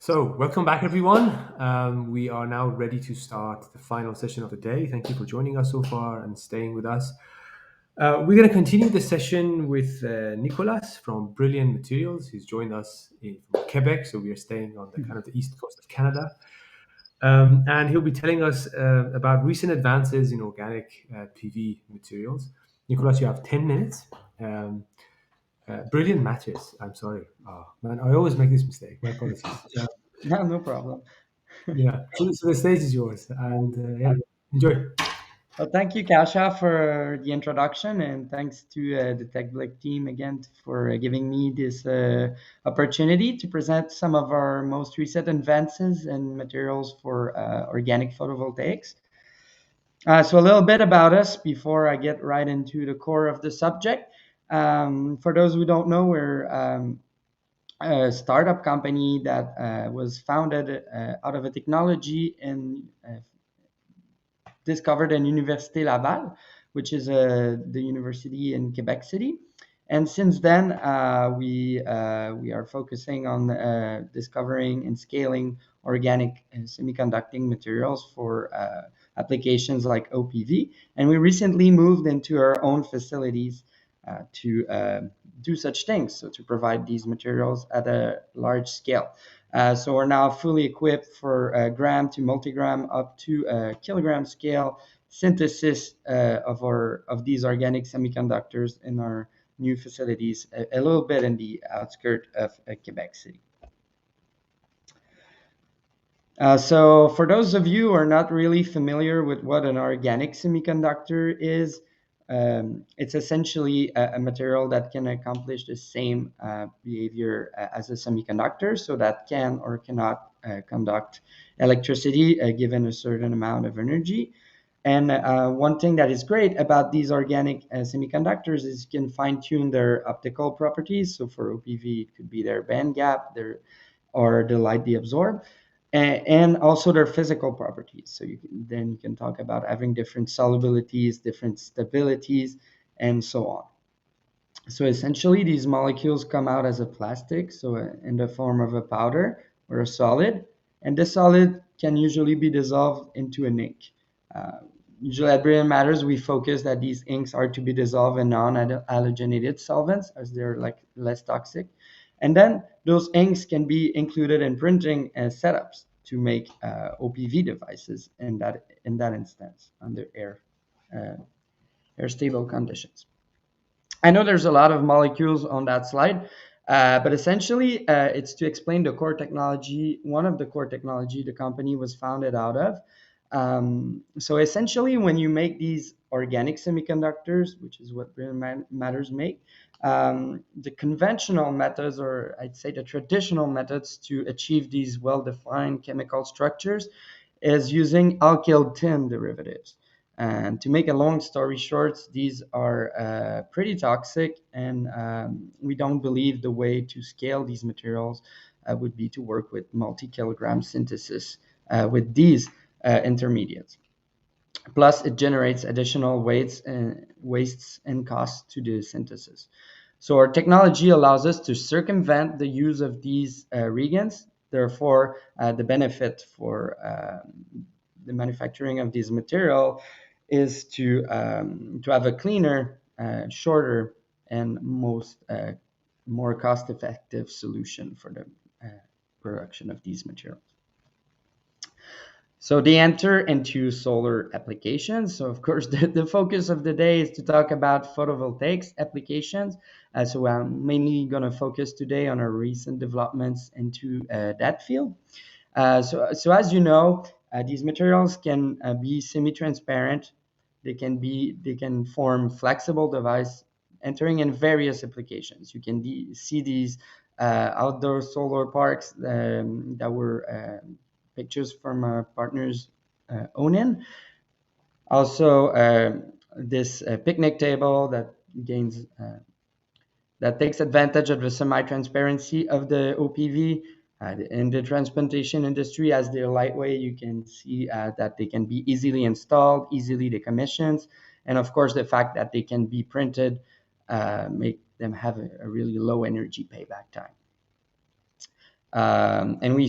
So, welcome back, everyone. We are now ready to start the final session of the day. Thank you for joining us so far and staying with us. We're going to continue the session with Nicolas from Brilliant Materials. He's joined us from Quebec, so we are staying on the kind of the east coast of Canada. And he'll be telling us about recent advances in organic PV materials. Nicolas, you have 10 minutes. Brilliant matches. I'm sorry. Oh, man, I always make this mistake. My apologies. Yeah, no problem. Yeah. So the stage is yours, and yeah, enjoy. Well, thank you, Kasha, for the introduction, and thanks to the TechBlick team again for giving me this opportunity to present some of our most recent advances in materials for organic photovoltaics. So a little bit about us before I get right into the core of the subject. For those who don't know, we're a startup company that was founded out of a technology in discovered in Université Laval, which is the university in Quebec City. And since then, we are focusing on discovering and scaling organic semiconducting materials for applications like OPV. And we recently moved into our own facilities to do such things, so to provide these materials at a large scale. So we're now fully equipped for gram to multigram up to kilogram scale synthesis of these organic semiconductors in our new facilities, a little bit in the outskirts of Quebec City. So for those of you who are not really familiar with what an organic semiconductor is, it's essentially a material that can accomplish the same behavior as a semiconductor, so that can or cannot conduct electricity given a certain amount of energy. And one thing that is great about these organic semiconductors is you can fine tune their optical properties. So for OPV, it could be their band gap, or the light they absorb, and also their physical properties. So then you can talk about having different solubilities, different stabilities, and so on. So essentially, these molecules come out as a plastic, so in the form of a powder or a solid, and this solid can usually be dissolved into an ink. Uh, Usually at Brilliant Matters, we focus that these inks are to be dissolved in non-halogenated solvents as they're like less toxic. And then those inks can be included in printing setups to make OPV devices in that instance under uh, air stable conditions. I know there's a lot of molecules on that slide, but essentially it's to explain the core technology, one of the core technology the company was founded out of. So essentially, when you make these organic semiconductors, which is what Brilliant Matters make, the conventional methods, or I'd say the traditional methods to achieve these well-defined chemical structures, is using alkyl tin derivatives. And to make a long story short, these are pretty toxic, and we don't believe the way to scale these materials would be to work with multi-kilogram synthesis with these intermediates. Plus, it generates additional wastes and costs to the synthesis. So our technology allows us to circumvent the use of these reagents. Therefore, the benefit for the manufacturing of these material is to have a cleaner, shorter, and more cost-effective solution for the production of these materials. So they enter into solar applications. So of course, the focus of the day is to talk about photovoltaics applications. So I'm mainly going to focus today on our recent developments into that field. So as you know, these materials can be semi-transparent. They can form flexible device, entering in various applications. You can see these outdoor solar parks that were pictures from our partners Onin. Also, this picnic table that takes advantage of the semi-transparency of the OPV. In the transplantation industry, as they're lightweight, you can see that they can be easily installed, easily decommissioned, and of course, the fact that they can be printed make them have a really low energy payback time. And we